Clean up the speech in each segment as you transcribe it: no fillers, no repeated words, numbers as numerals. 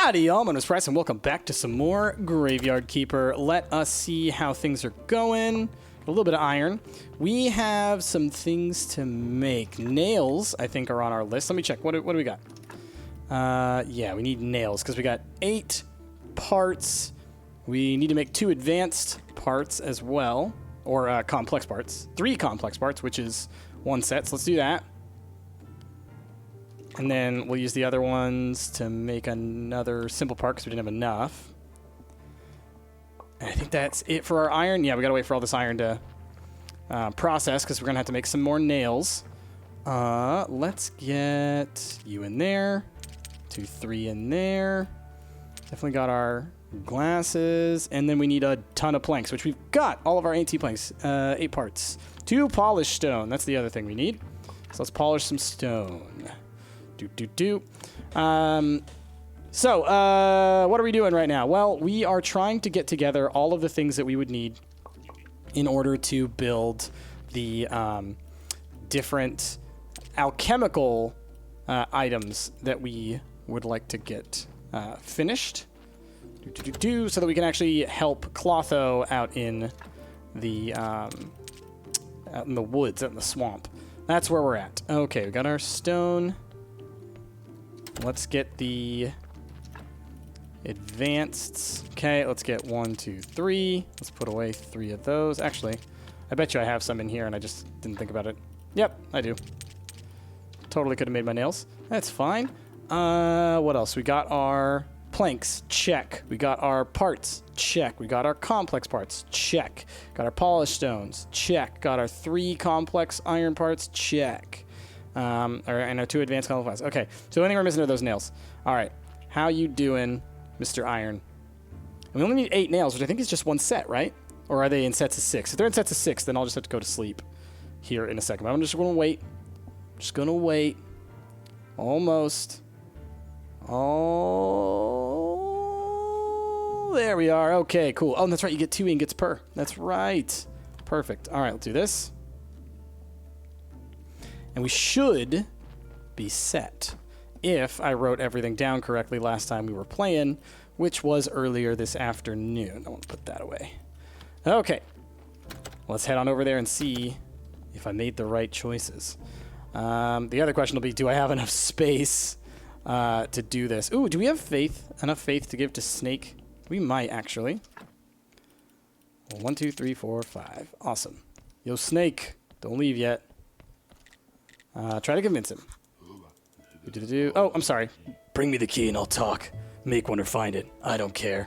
Howdy, y'all. My name is Bryce, and welcome back to some more Graveyard Keeper. Let us see how things are going. A little bit of iron. We have some things to make. Nails, I think, are on our list. Let me check. What do we got? Yeah, we need nails because we got 8 parts. We need to make 2 advanced parts as well, or complex parts. 3 complex parts, which is 1 set. So let's do that. And then we'll use the other ones to make another simple part because we didn't have enough. And I think that's it for our iron. Yeah, we gotta wait for all this iron to process because we're gonna have to make some more nails. Let's get you in there. 2, 3 in there. Definitely got our glasses. And then we need a ton of planks, which we've got. All of our AT planks. 8 parts. 2 polished stone. That's the other thing we need. So let's polish some stone. What are we doing right now? Well, we are trying to get together all of the things that we would need in order to build the different alchemical items that we would like to get finished. So that we can actually help Clotho out in the woods, out in the swamp. That's where we're at. Okay, we got our stone. Let's get the advanced. Okay, let's get 1, 2, 3. Let's put away 3 of those. Actually, I bet you I have some in here and I just didn't think about it. Yep, I do. Totally could have made my nails. That's fine. What else? We got our planks. Check. We got our parts. Check. We got our complex parts. Check. Got our polished stones. Check. Got our 3 complex iron parts. Check. And our 2 advanced complex. Okay, so the only thing we're missing are those nails. All right, how you doing, Mr. Iron? And we only need 8 nails, which I think is just 1 set, right? Or are they in sets of 6? If they're in sets of 6, then I'll just have to go to sleep here in a second. But I'm just going to wait. Just going to wait. Almost. Oh, there we are. Okay, cool. Oh, and that's right. You get 2 ingots per. That's right. Perfect. All right, let's do this. And we should be set if I wrote everything down correctly last time we were playing, which was earlier this afternoon. I want to put that away. Okay. Let's head on over there and see if I made the right choices. The other question will be, do I have enough space to do this? Ooh, do we have faith? Enough faith to give to Snake? We might, actually. 1, 2, 3, 4, 5. Awesome. Yo, Snake, don't leave yet. Try to convince him. Oh, I'm sorry. Bring me the key and I'll talk. Make one or find it. I don't care.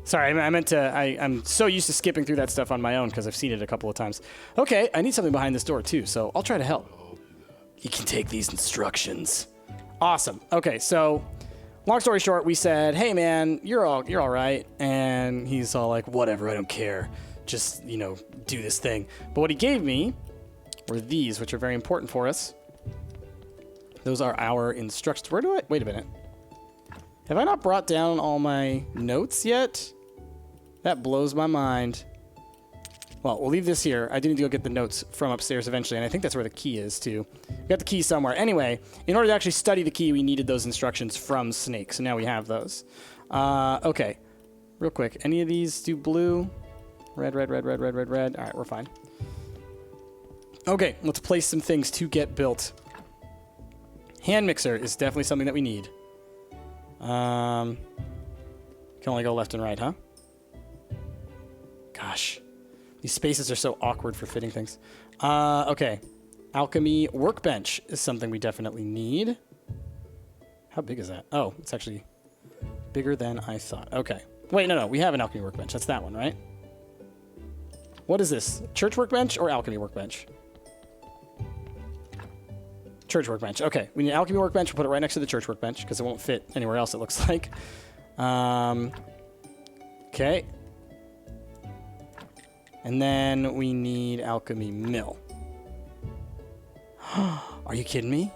Sorry, I meant to... I'm so used to skipping through that stuff on my own because I've seen it a couple of times. Okay, I need something behind this door too, so I'll try to help. You can take these instructions. Awesome. Okay, so long story short, we said, hey man, you're all right. And he's all like, whatever, I don't care. Just, do this thing. But what he gave me were these, which are very important for us. Those are our instructions. Wait a minute. Have I not brought down all my notes yet? That blows my mind. Well, we'll leave this here. I do need to go get the notes from upstairs eventually, and I think that's where the key is, too. We got the key somewhere. Anyway, in order to actually study the key, we needed those instructions from Snake, so now we have those. Okay. Real quick. Any of these do blue? Red, red, red, red, red, red, red. All right, we're fine. Okay, let's place some things to get built. Hand mixer is definitely something that we need. Can only go left and right, huh? Gosh. These spaces are so awkward for fitting things. Okay. Alchemy workbench is something we definitely need. How big is that? Oh, it's actually bigger than I thought. Okay. Wait, no. We have an alchemy workbench. That's that one, right? What is this? Church workbench or alchemy workbench? Church workbench. Okay, we need an alchemy workbench. We'll put it right next to the church workbench because it won't fit anywhere else, it looks like. Okay. And then we need alchemy mill. Are you kidding me?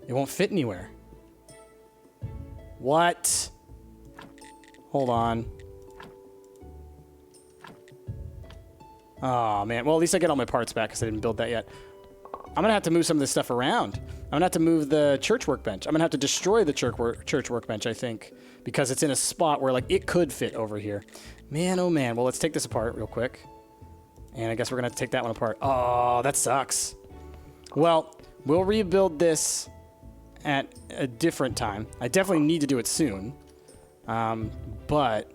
It won't fit anywhere. What? Hold on. Oh, man. Well, at least I get all my parts back because I didn't build that yet. I'm going to have to move some of this stuff around. I'm gonna have to move the church workbench. I'm gonna have to destroy the church workbench, I think, because it's in a spot where like it could fit over here. Man, oh man. Well, let's take this apart real quick. And I guess we're gonna have to take that one apart. Oh, that sucks. Well, we'll rebuild this at a different time. I definitely need to do it soon. But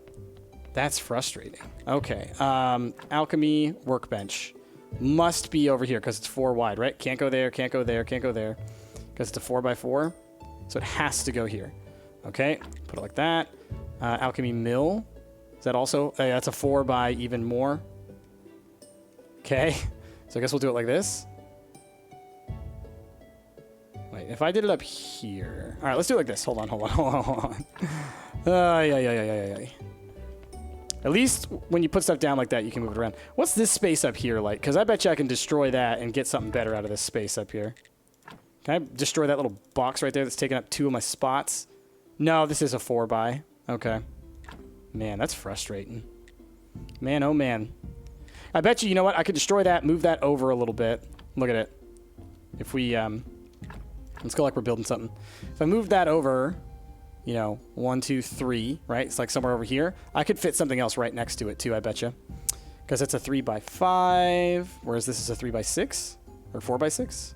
that's frustrating. Okay. Alchemy workbench must be over here because it's 4 wide, right? Can't go there, can't go there, can't go there. Because it's a 4x4. So it has to go here. Okay. Put it like that. Alchemy mill. Is that also? That's a 4 by even more. Okay. So I guess we'll do it like this. Wait, if I did it up here. All right, let's do it like this. Hold on. Yeah. At least when you put stuff down like that, you can move it around. What's this space up here like? Because I bet you I can destroy that and get something better out of this space up here. Can I destroy that little box right there that's taking up 2 of my spots? No, this is a 4 by. Okay. Man, that's frustrating. Man, oh man. I bet you know what? I could destroy that, move that over a little bit. Look at it. If we, let's go like we're building something. If I move that over, you know, 1, 2, 3, right? It's like somewhere over here. I could fit something else right next to it too, I bet you. Because it's a 3x5, whereas this is a 3x6 or 4x6.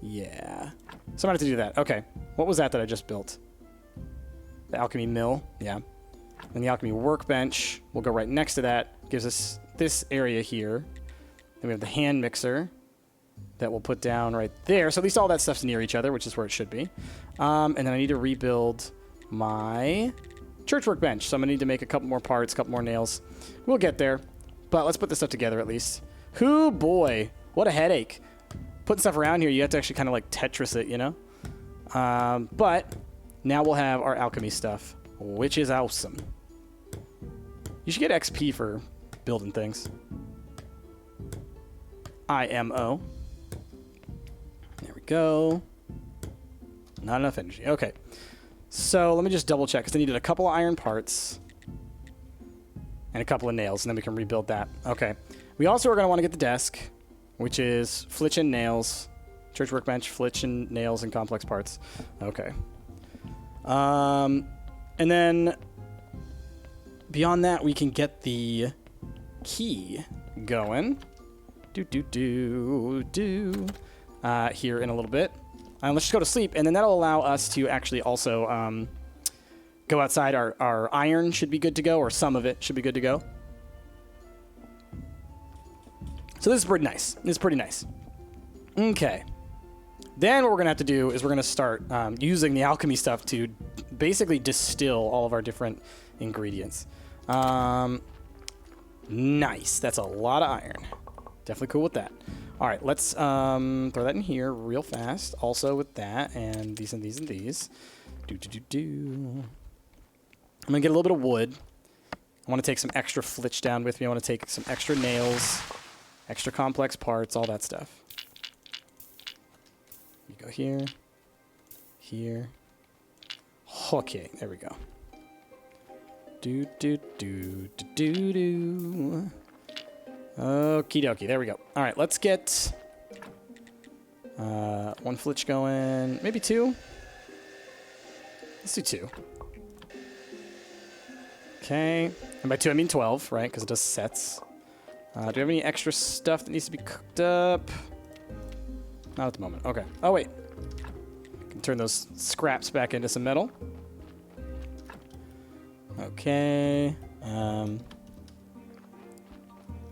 Yeah. So I'm going to have to do that. Okay. What was that I just built? The alchemy mill. Yeah. And the alchemy workbench will go right next to that. Gives us this area here. Then we have the hand mixer that we'll put down right there. So at least all that stuff's near each other, which is where it should be. And then I need to rebuild my church workbench. So I'm going to need to make a couple more parts, a couple more nails. We'll get there. But let's put this stuff together at least. Hoo boy. What a headache. Putting stuff around here, you have to actually kind of like Tetris it, you know? But now we'll have our alchemy stuff, which is awesome. You should get XP for building things. IMO. There we go. Not enough energy. Okay. So let me just double check because I needed a couple of iron parts and a couple of nails, and then we can rebuild that. Okay. We also are going to want to get the desk, which is flitch and nails. Church workbench, flitch and nails, and complex parts. Okay. And then beyond that, we can get the key going. Here in a little bit. Let's just go to sleep, and then that'll allow us to actually also go outside. Our iron should be good to go, or some of it should be good to go. So this is pretty nice. This is pretty nice. Okay. Then what we're going to have to do is we're going to start using the alchemy stuff to basically distill all of our different ingredients. Nice. That's a lot of iron. Definitely cool with that. All right, let's throw that in here real fast. Also with that, and these and these and these. I'm going to get a little bit of wood. I want to take some extra flitch down with me. I want to take some extra nails, extra complex parts, all that stuff. You go here, here. Okay, there we go. Okie dokie, there we go. All right, let's get 1 flitch going, maybe 2. Let's do 2. Okay, and by 2 I mean 12, right? Because it does sets. Do we have any extra stuff that needs to be cooked up? Not at the moment. Okay. Oh wait, I can turn those scraps back into some metal. Okay.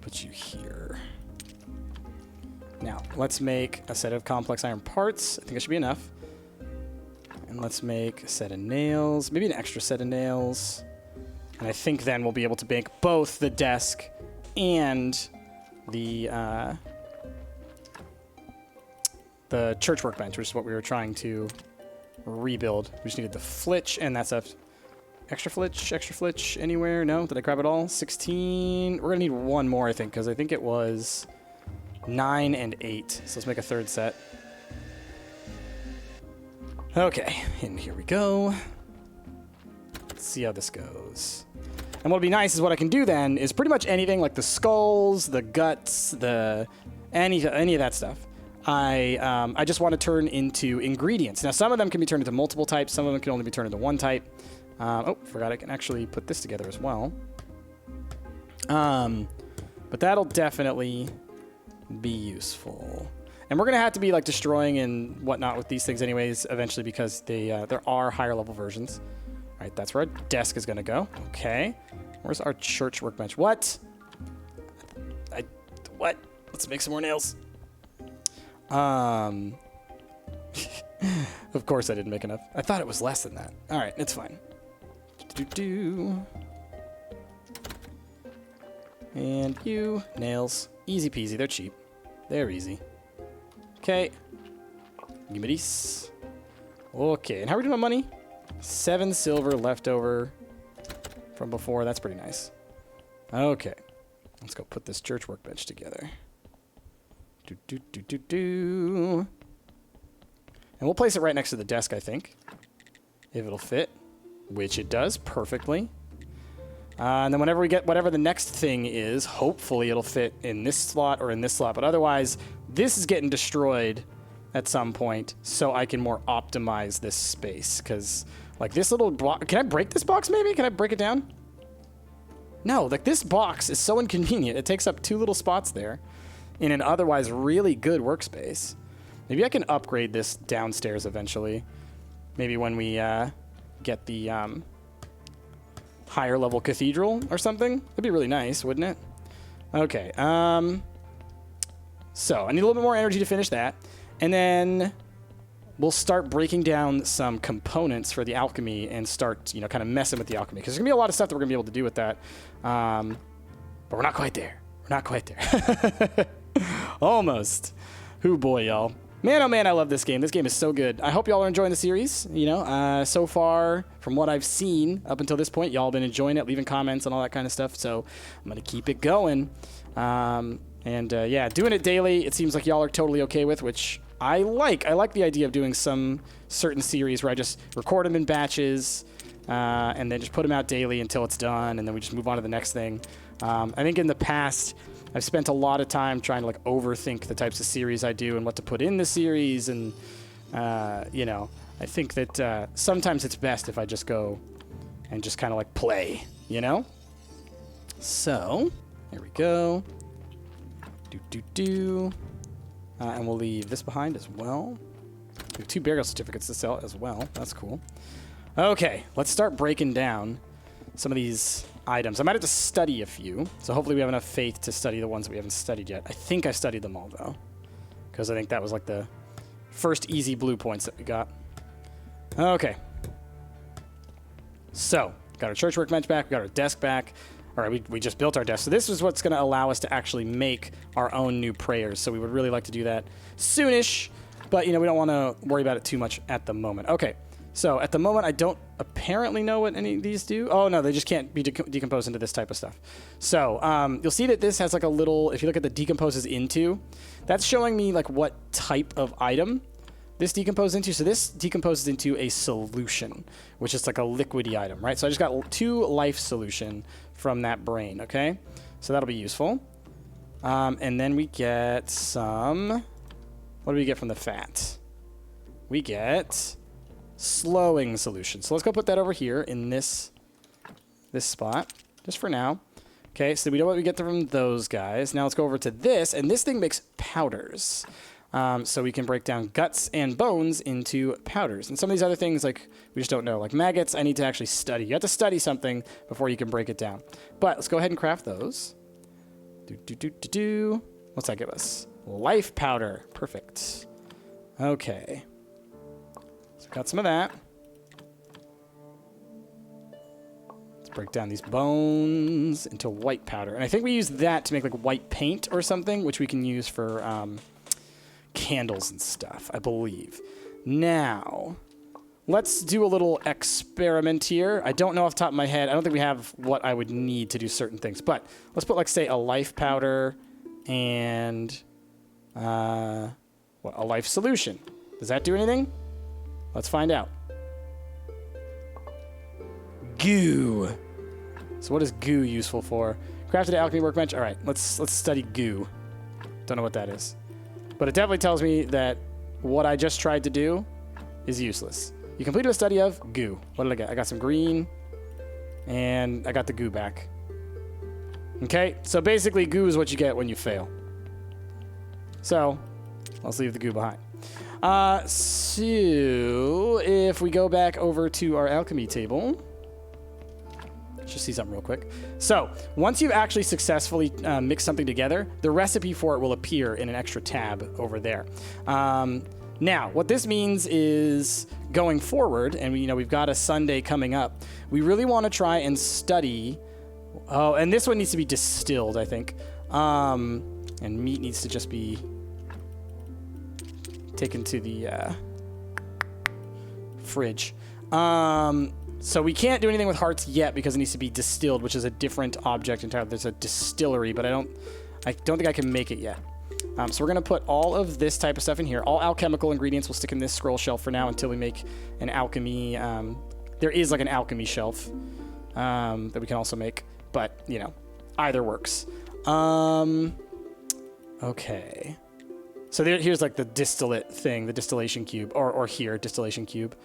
Put you here. Now, let's make a set of complex iron parts. I think it should be enough. And let's make a set of nails. Maybe an extra set of nails. And I think then we'll be able to make both the desk and the church workbench, which is what we were trying to rebuild. We just needed the flitch and that stuff. Extra flitch, anywhere? No? Did I grab it all? 16. We're going to need 1 more, I think, because I think it was 9 and 8. So let's make a 3rd set. Okay, and here we go. Let's see how this goes. And what'll be nice is what I can do then is pretty much anything like the skulls, the guts, any of that stuff. I just want to turn into ingredients. Now, some of them can be turned into multiple types. Some of them can only be turned into one type. Oh, forgot I can actually put this together as well. But that'll definitely be useful. And we're going to have to be like destroying and whatnot with these things anyways eventually because there are higher level versions. All right, that's where our desk is going to go. Okay. Where's our church workbench? What? What? Let's make some more nails. Of course I didn't make enough. I thought it was less than that. All right, it's fine. And you, nails. Easy peasy, they're cheap. They're easy. Okay. Give me these. Okay, and how are we doing on money? 7 silver left over from before. That's pretty nice. Okay. Let's go put this church workbench together. And we'll place it right next to the desk, I think. If it'll fit. Which it does perfectly. And then whenever we get whatever the next thing is, hopefully it'll fit in this slot or in this slot. But otherwise, this is getting destroyed at some point so I can more optimize this space. Because, like, this little block... Can I break this box, maybe? Can I break it down? No, like, this box is so inconvenient. It takes up 2 little spots there in an otherwise really good workspace. Maybe I can upgrade this downstairs eventually. Maybe when we get the... higher level cathedral or something. That'd be really nice, wouldn't it? Okay. So I need a little bit more energy to finish that. And then we'll start breaking down some components for the alchemy and start, you know, kind of messing with the alchemy. Because there's going to be a lot of stuff that we're going to be able to do with that. But we're not quite there. We're not quite there. Almost. Hoo boy, y'all. Man, oh man, I love this game. This game is so good. I hope y'all are enjoying the series. You know, so far, from what I've seen up until this point, y'all have been enjoying it, leaving comments and all that kind of stuff. So I'm going to keep it going. Yeah, doing it daily, it seems like y'all are totally okay with, which I like. I like the idea of doing some certain series where I just record them in batches and then just put them out daily until it's done, and then we just move on to the next thing. I think in the past... I've spent a lot of time trying to like overthink the types of series I do and what to put in the series, and you know, I think that sometimes it's best if I just go and just kind of like play, you know. So here we go. And we'll leave this behind as well. We have 2 burial certificates to sell as well. That's cool. Okay, let's start breaking down some of these items. I might have to study a few, so hopefully we have enough faith to study the ones that we haven't studied yet. I think I studied them all, though, because I think that was like the first easy blue points that we got. Okay. So, got our church workbench back, we got our desk back. All right, we just built our desk. So this is what's going to allow us to actually make our own new prayers. So we would really like to do that soonish, but, you know, we don't want to worry about it too much at the moment. Okay. So at the moment, I don't apparently know what any of these do. Oh, no, they just can't be decomposed into this type of stuff. So you'll see that this has like a little, if you look at the decomposes into, that's showing me like what type of item this decomposes into. So this decomposes into a solution, which is like a liquidy item, right? So I just got 2 life solution from that brain, okay? So that'll be useful. And then we get some, what do we get from the fat? We get... slowing solution. So let's go put that over here in this spot, just for now. Okay, so we know what we get from those guys. Now let's go over to this, and this thing makes powders. So we can break down guts and bones into powders. And some of these other things, like, we just don't know. Like maggots, I need to actually study. You have to study something before you can break it down. But let's go ahead and craft those. What's that give us? Life powder. Perfect. Okay. Got some of that. Let's break down these bones into white powder. And I think we use that to make like white paint or something, which we can use for candles and stuff, I believe. Now, let's do a little experiment here. I don't know off the top of my head. I don't think we have what I would need to do certain things. But let's put like, say, a life powder and a life solution. Does that do anything? Let's find out. Goo. So what is goo useful for? Crafted alchemy workbench. All right, let's study goo. Don't know what that is. But it definitely tells me that what I just tried to do is useless. You completed a study of goo. What did I get? I got some green, and I got the goo back. Okay, so basically goo is what you get when you fail. So, let's leave the goo behind. So, if we go back over to our alchemy table, let's just see something real quick. So, once you've actually successfully mixed something together, the recipe for it will appear in an extra tab over there. Now, what this means is going forward, and we've got a Sunday coming up, we really want to try and study. Oh, and this one needs to be distilled, I think. And meat needs to just be taken to the fridge. So we can't do anything with hearts yet because it needs to be distilled, which is a different object entirely. There's a distillery, but I don't think I can make it yet. So we're going to put all of this type of stuff in here. All alchemical ingredients will stick in this scroll shelf for now until we make an alchemy. There is like an alchemy shelf that we can also make, but, either works. Okay. So here's like the distillate thing, the distillation cube, or here, distillation cube.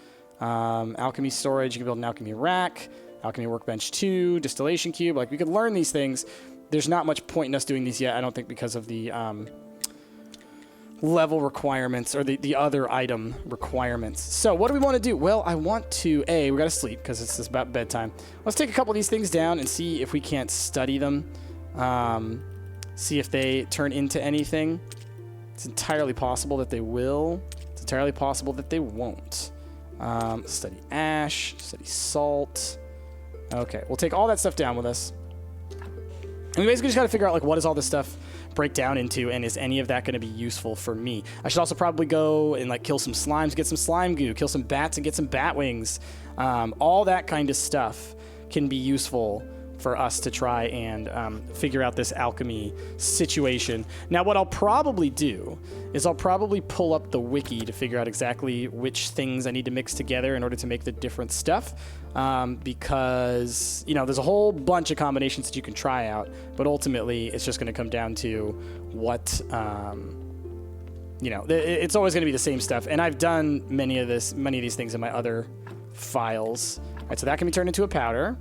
Alchemy storage, you can build an alchemy rack, alchemy workbench 2, distillation cube. Like, we could learn these things. There's not much point in us doing these yet, I don't think, because of the level requirements or the other item requirements. So what do we want to do? Well, I want to, we got to sleep because it's about bedtime. Let's take a couple of these things down and see if we can't study them. See if they turn into anything. It's entirely possible that they will. It's entirely possible that they won't. Study ash, study salt. Okay, we'll take all that stuff down with us. And we basically just got to figure out, like, what does all this stuff break down into, and is any of that going to be useful for me? I should also probably go and, like, kill some slimes, get some slime goo, kill some bats and get some bat wings. All that kind of stuff can be useful for us to try and figure out this alchemy situation. Now, what I'll probably do is I'll probably pull up the wiki to figure out exactly which things I need to mix together in order to make the different stuff, because, there's a whole bunch of combinations that you can try out, but ultimately it's just going to come down to what, it's always going to be the same stuff. And I've done many of these things in my other files. All right, so that can be turned into a powder.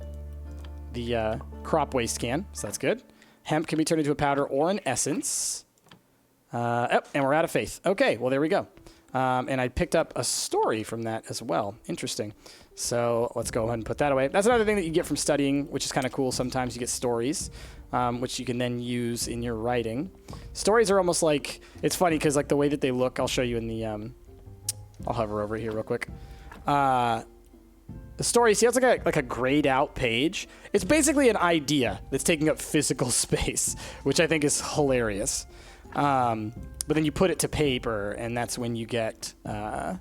The crop waste can, so that's good. Hemp can be turned into a powder or an essence. And we're out of faith. Okay, well, there we go. And I picked up a story from that as well. Interesting. So let's go ahead and put that away. That's another thing that you get from studying, which is kind of cool. Sometimes you get stories, which you can then use in your writing. Stories are almost like, it's funny because, like, the way that they look, I'll show you in the, I'll hover over here real quick. The story, see, it's like a grayed out page. It's basically an idea that's taking up physical space, which I think is hilarious. But then you put it to paper, and that's when you get, what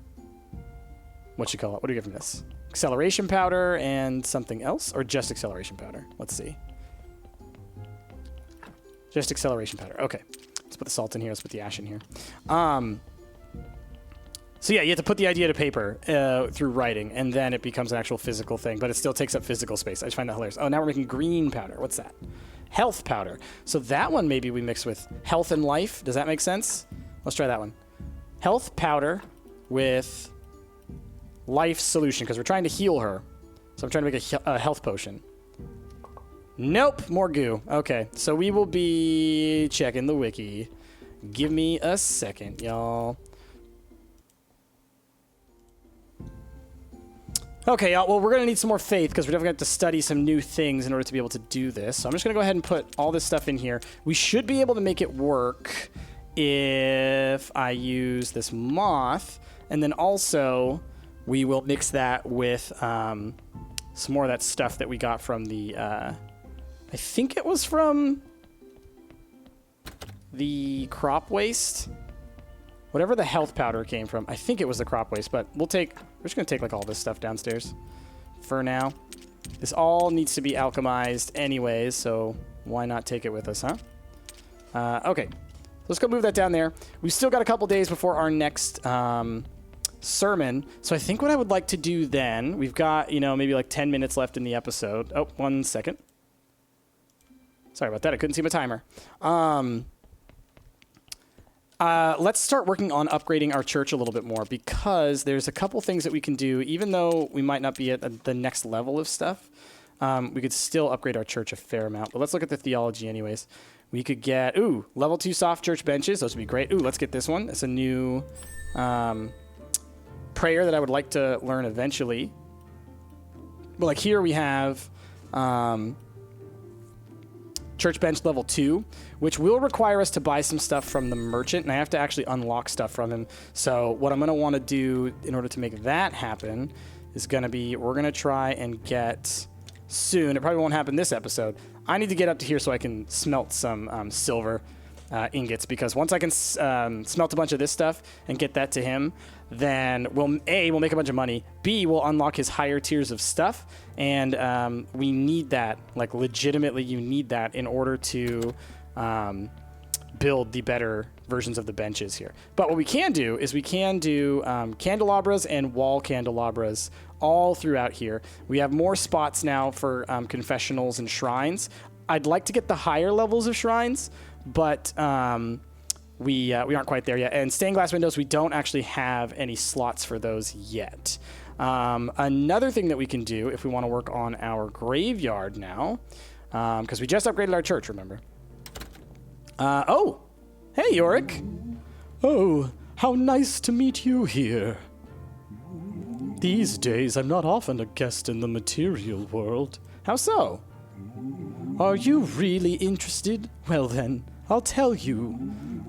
do you get from this? Acceleration powder and something else? Or just acceleration powder? Let's see. Just acceleration powder. Okay. Let's put the salt in here. Let's put the ash in here. So yeah, you have to put the idea to paper through writing, and then it becomes an actual physical thing, but it still takes up physical space. I just find that hilarious. Oh, now we're making green powder. What's that? Health powder. So that one maybe we mix with health and life. Does that make sense? Let's try that one. Health powder with life solution, because we're trying to heal her. So I'm trying to make a health potion. Nope, more goo. Okay, so we will be checking the wiki. Give me a second, y'all. Okay, y'all, well, we're going to need some more faith because we're definitely going to have to study some new things in order to be able to do this. So I'm just going to go ahead and put all this stuff in here. We should be able to make it work if I use this moth. And then also, we will mix that with some more of that stuff that we got from the... I think it was from the crop waste. Whatever the health powder came from, I think it was the crop waste, but we're just going to take, like, all this stuff downstairs for now. This all needs to be alchemized anyways, so why not take it with us, huh? Okay, let's go move that down there. We've still got a couple days before our next sermon, so I think what I would like to do then, we've got, maybe like 10 minutes left in the episode. Oh, 1 second. Sorry about that, I couldn't see my timer. let's start working on upgrading our church a little bit more, because there's a couple things that we can do. Even though we might not be at the next level of stuff, we could still upgrade our church a fair amount. But let's look at the theology anyways. We could get, level 2 soft church benches. Those would be great. Let's get this one. It's a new prayer that I would like to learn eventually. But like here we have church bench level 2, which will require us to buy some stuff from the merchant, and I have to actually unlock stuff from him. So what I'm going to want to do in order to make that happen is going to be, we're going to try and get soon. It probably won't happen this episode. I need to get up to here so I can smelt some silver ingots, because once I can smelt a bunch of this stuff and get that to him, then we'll make a bunch of money. B, we'll unlock his higher tiers of stuff, and we need that. Like, legitimately, you need that in order to build the better versions of the benches here. But what we can do is we can do candelabras and wall candelabras all throughout here. We have more spots now for confessionals and shrines. I'd like to get the higher levels of shrines, but we aren't quite there yet. And stained glass windows, we don't actually have any slots for those yet. Another thing that we can do if we want to work on our graveyard now, because we just upgraded our church, remember? Hey, Yorick. Oh, how nice to meet you here. These days, I'm not often a guest in the material world. How so? Are you really interested? Well then, I'll tell you.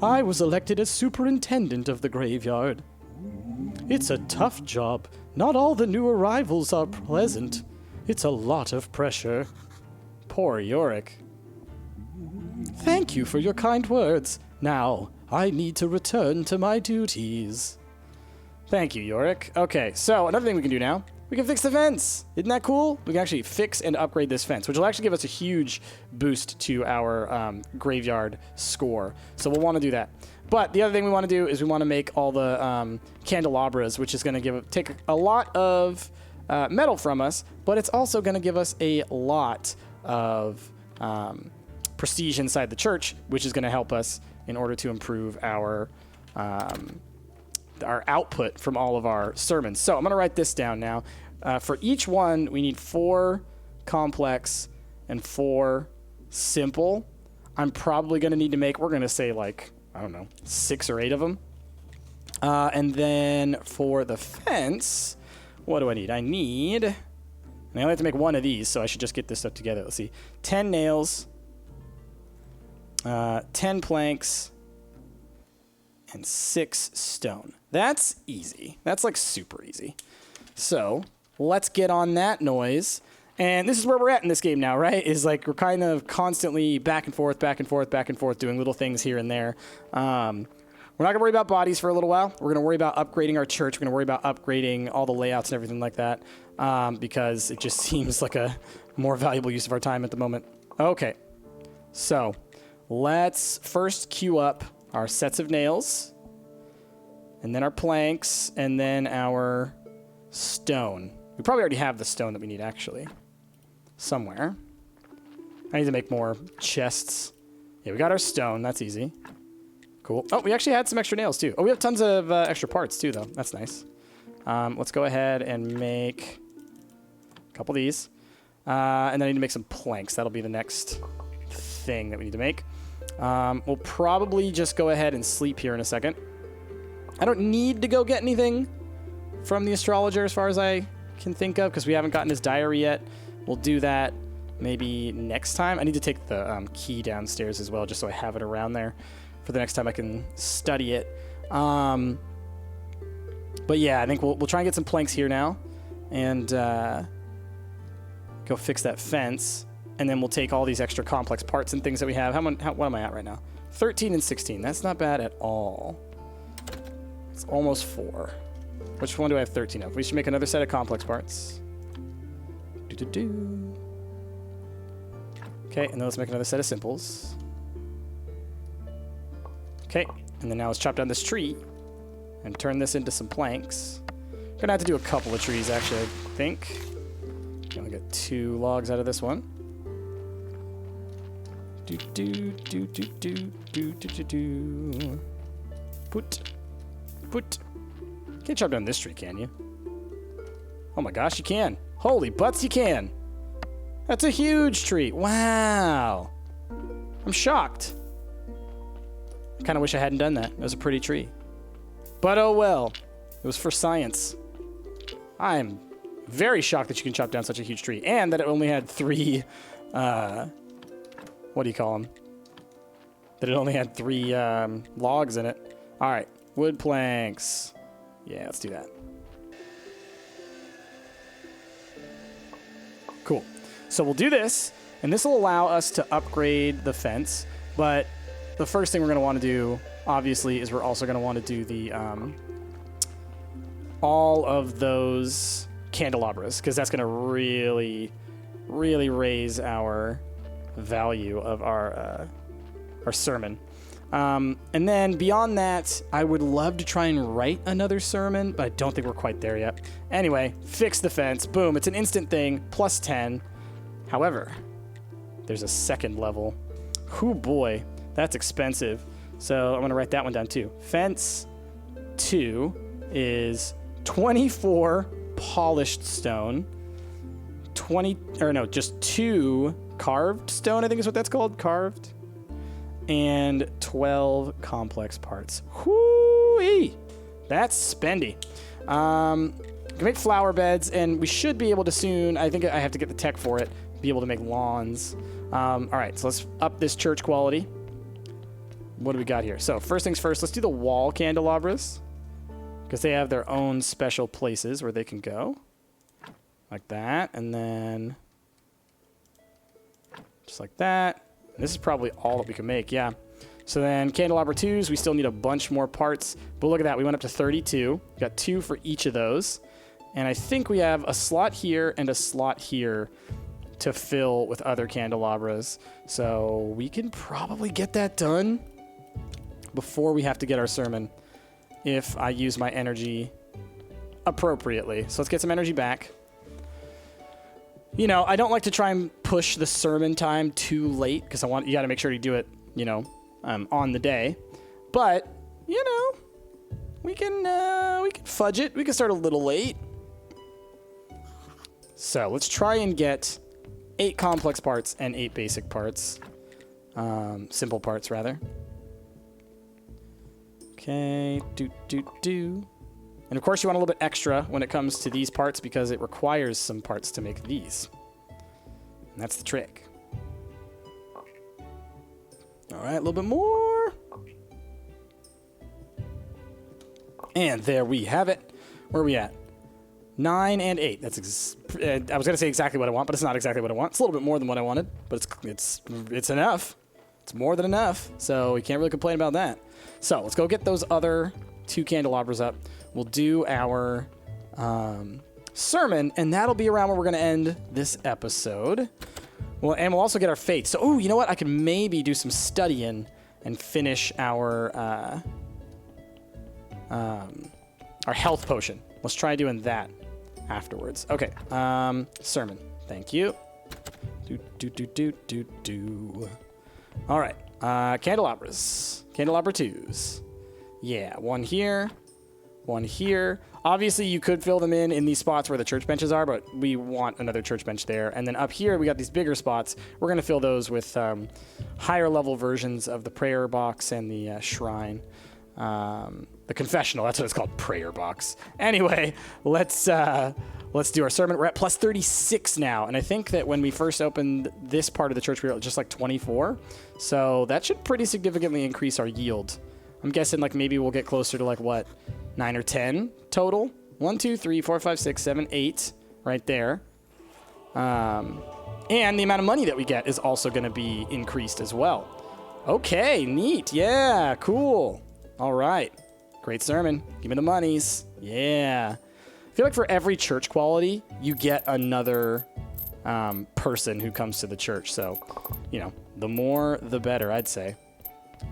I was elected as superintendent of the graveyard. It's a tough job. Not all the new arrivals are pleasant. It's a lot of pressure. Poor Yorick. Thank you for your kind words. Now, I need to return to my duties. Thank you, Yorick. Okay, so another thing we can do now, we can fix the fence. Isn't that cool? We can actually fix and upgrade this fence, which will actually give us a huge boost to our graveyard score. So we'll want to do that. But the other thing we want to do is we want to make all the candelabras, which is going to take a lot of metal from us, but it's also going to give us a lot of prestige inside the church, which is going to help us in order to improve our output from all of our sermons. So I'm going to write this down now. For each one, we need 4 complex and 4 simple. I'm probably going to need to make, we're going to say like, I don't know, 6 or 8 of them. And then for the fence, what do I need? And I only have to make 1 of these, so I should just get this stuff together. Let's see. 10 nails, 10 planks, and 6 stone. That's easy. That's like super easy. So let's get on that noise. And this is where we're at in this game now, right? Is like we're kind of constantly back and forth, doing little things here and there. We're not going to worry about bodies for a little while. We're going to worry about upgrading our church. We're going to worry about upgrading all the layouts and everything like that, because it just seems like a more valuable use of our time at the moment. Okay, so let's first queue up our sets of nails, and then our planks, and then our stone. We probably already have the stone that we need, actually, somewhere. I need to make more chests. Yeah, we got our stone. That's easy. Cool. Oh, we actually had some extra nails, too. Oh, we have tons of extra parts, too, though. That's nice. Let's go ahead and make a couple of these. And then I need to make some planks. That'll be the next thing that we need to make. We'll probably just go ahead and sleep here in a second. I don't need to go get anything from the astrologer as far as I can think of, because we haven't gotten his diary yet. We'll do that maybe next time. I need to take the key downstairs as well, just so I have it around there for the next time I can study it. But yeah, I think we'll try and get some planks here now and go fix that fence. And then we'll take all these extra complex parts and things that we have. What am I at right now? 13 and 16. That's not bad at all. It's almost 4. Which one do I have 13 of? We should make another set of complex parts. Do-do-do. Okay, and then let's make another set of simples. Okay, and then now let's chop down this tree and turn this into some planks. I'm gonna have to do a couple of trees, actually, I think. Gonna get 2 logs out of this one. Put. Can't chop down this tree, can you? Oh my gosh, you can. Holy butts, you can. That's a huge tree. Wow. I'm shocked. I kind of wish I hadn't done that. It was a pretty tree. But oh well. It was for science. I'm very shocked that you can chop down such a huge tree. And that it only had 3... what do you call them? That it only had 3 logs in it. Alright. Wood planks. Yeah, let's do that. Cool. So we'll do this, and this will allow us to upgrade the fence, but the first thing we're going to want to do, obviously, is we're also going to want to do the, all of those candelabras, because that's going to really, really raise our value of our sermon. And then beyond that, I would love to try and write another sermon, but I don't think we're quite there yet. Anyway, fix the fence. Boom. It's an instant thing. Plus 10. However, there's a second level. Whoo boy, that's expensive. So I'm going to write that one down too. Fence 2 is 24 polished stone. Just 2 carved stone, I think is what that's called. Carved. And 12 complex parts. Whoo-wee! That's spendy. We can make flower beds, and we should be able to soon, I think I have to get the tech for it, be able to make lawns. All right, so let's up this church quality. What do we got here? So first things first, let's do the wall candelabras, because they have their own special places where they can go. Like that, and then just like that. This is probably all that we can make, yeah. So then candelabra 2s, we still need a bunch more parts. But look at that, we went up to 32. We got 2 for each of those. And I think we have a slot here and a slot here to fill with other candelabras. So we can probably get that done before we have to get our sermon if I use my energy appropriately. So let's get some energy back. You know, I don't like to try and push the sermon time too late because you got to make sure you do it, on the day. But, we can fudge it. We can start a little late. So let's try and get 8 complex parts and 8 basic parts. Simple parts, rather. Okay, And of course you want a little bit extra when it comes to these parts because it requires some parts to make these. And that's the trick. All right, a little bit more. And there we have it. Where are we at? 9 and 8. That's I was going to say exactly what I want, but it's not exactly what I want. It's a little bit more than what I wanted, but it's enough. It's more than enough, so we can't really complain about that. So let's go get those other 2 candelabras up. We'll do our sermon, and that'll be around where we're going to end this episode. Well, and we'll also get our faith. So, you know what? I can maybe do some studying and finish our health potion. Let's try doing that afterwards. Okay. Sermon. Thank you. All right. Candelabras. Candelabra 2s. Yeah, 1 here. 1 here. Obviously, you could fill them in these spots where the church benches are, but we want another church bench there. And then up here, we got these bigger spots. We're going to fill those with higher level versions of the prayer box and the shrine. The confessional, that's what it's called, prayer box. Anyway, let's do our sermon. We're at plus 36 now. And I think that when we first opened this part of the church, we were at just like 24. So that should pretty significantly increase our yield. I'm guessing maybe we'll get closer to 9 or 10 total. 1, 2, 3, 4, 5, 6, 7, 8 right there. And the amount of money that we get is also going to be increased as well. Okay, neat. Yeah, cool. All right. Great sermon. Give me the monies. Yeah. I feel like for every church quality, you get another person who comes to the church. So, the more, the better, I'd say.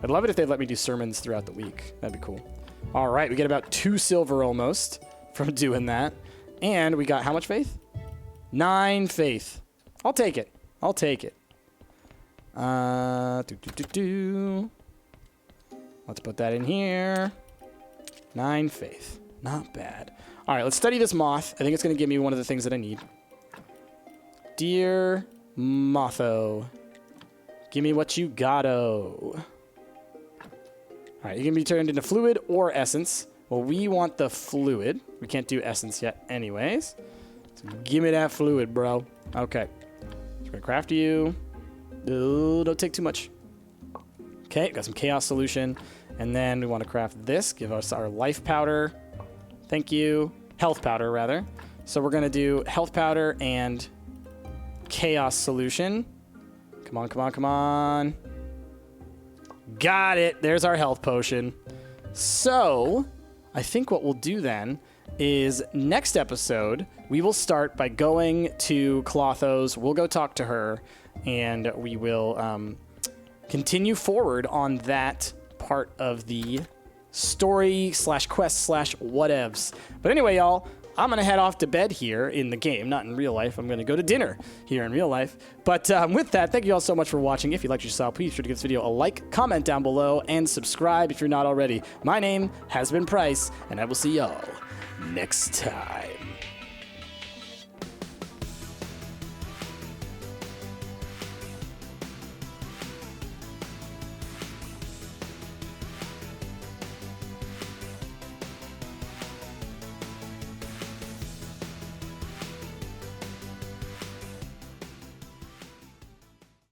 I'd love it if they'd let me do sermons throughout the week. That'd be cool. All right, we get about 2 silver almost from doing that. And we got how much faith? 9 faith. I'll take it. I'll take it. Let's put that in here. 9 faith. Not bad. All right, let's study this moth. I think it's going to give me one of the things that I need. Dear Motho, give me what you got-o. All right, you can be turned into fluid or essence. Well, we want the fluid. We can't do essence yet anyways. So give me that fluid, bro. Okay. So we're going to craft you. Oh, don't take too much. Okay, got some chaos solution. And then we want to craft this. Give us our life powder. Thank you. Health powder, rather. So we're going to do health powder and chaos solution. Come on, come on, come on. Got it. There's our health potion. So I think what we'll do then is next episode, we will start by going to Clotho's. We'll go talk to her, and we will continue forward on that part of the story / quest / whatevs. But anyway, y'all, I'm going to head off to bed here in the game, not in real life. I'm going to go to dinner here in real life. But with that, thank you all so much for watching. If you liked what you saw, please be sure to give this video a like, comment down below, and subscribe if you're not already. My name has been Price, and I will see y'all next time.